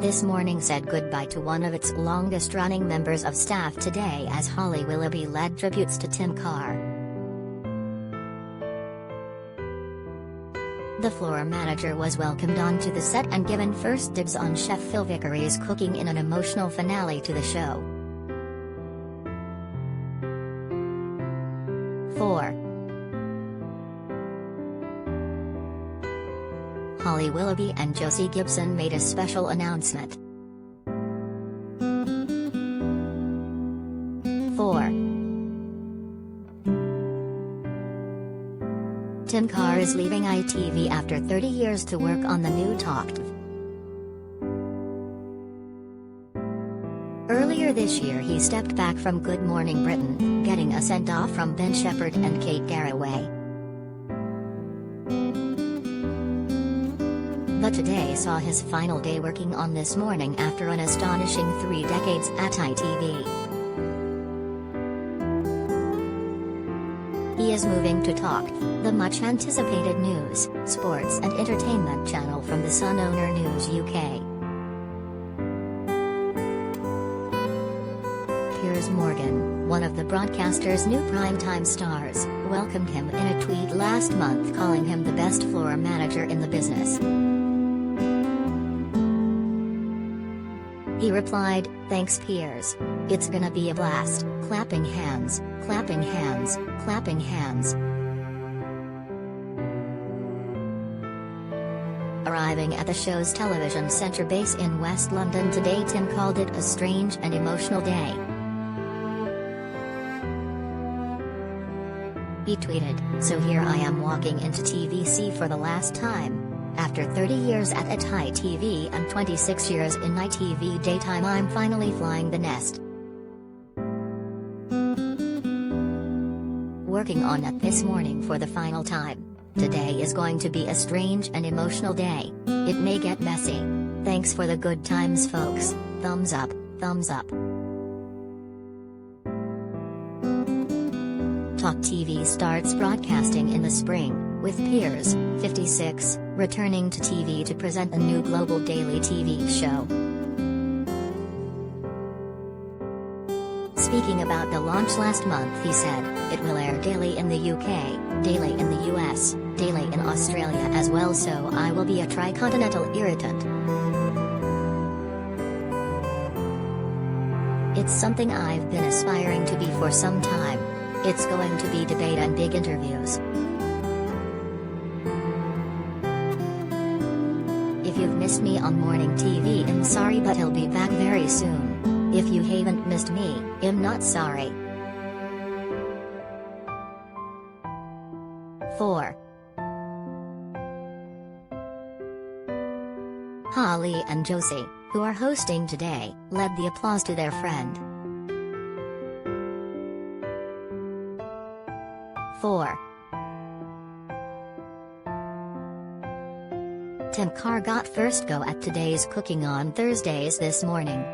this morning said goodbye to one of its longest-running members of staff today as Holly Willoughby led tributes to Tim Carr. The floor manager was welcomed onto the set and given first dibs on chef Phil Vickery's cooking in an emotional finale to the show. 4. Holly Willoughby and Josie Gibson made a special announcement. 4. Tim Carr is leaving ITV after 30 years to work on the new talkTV. Earlier this year he stepped back from Good Morning Britain, getting a send-off from Ben Shephard and Ka. But today saw his final day working on This Morning after an astonishing 3 decades at ITV. He is moving to talkTV, the much-anticipated news, sports and entertainment channel from the Sun owner News UK. Piers Morgan, one of the broadcaster's new primetime stars, welcomed him in a tweet last month calling him the best floor manager in the business. He replied, "Thanks Piers. It's gonna be a blast, clapping hands, clapping hands, clapping hands." Arriving at the show's television centre base in West London today, Tim called it a strange and emotional day. He tweeted, "So here I am walking into TVC for the last time. After 30 years at ITV and 26 years in ITV daytime, I'm finally flying the nest. Working on it this morning for the final time. Today is going to be a strange and emotional day. It may get messy. Thanks for the good times folks, thumbs up, thumbs up." talkTV starts broadcasting in the spring, with Piers, 56, returning to TV to present a new global daily TV show. Speaking about the launch last month, he said, "It will air daily in the UK, daily in the US, daily in Australia as well, so I will be a tricontinental irritant. It's something I've been aspiring to be for some time. It's going to be debate and big interviews. If you've missed me on morning TV, I'm sorry, but I'll be back very soon. If you haven't missed me, I'm not sorry." 4. Holly and Josie, who are hosting today, led the applause to their friend. 4. Tim Carr got first go at today's cooking on Thursdays This Morning.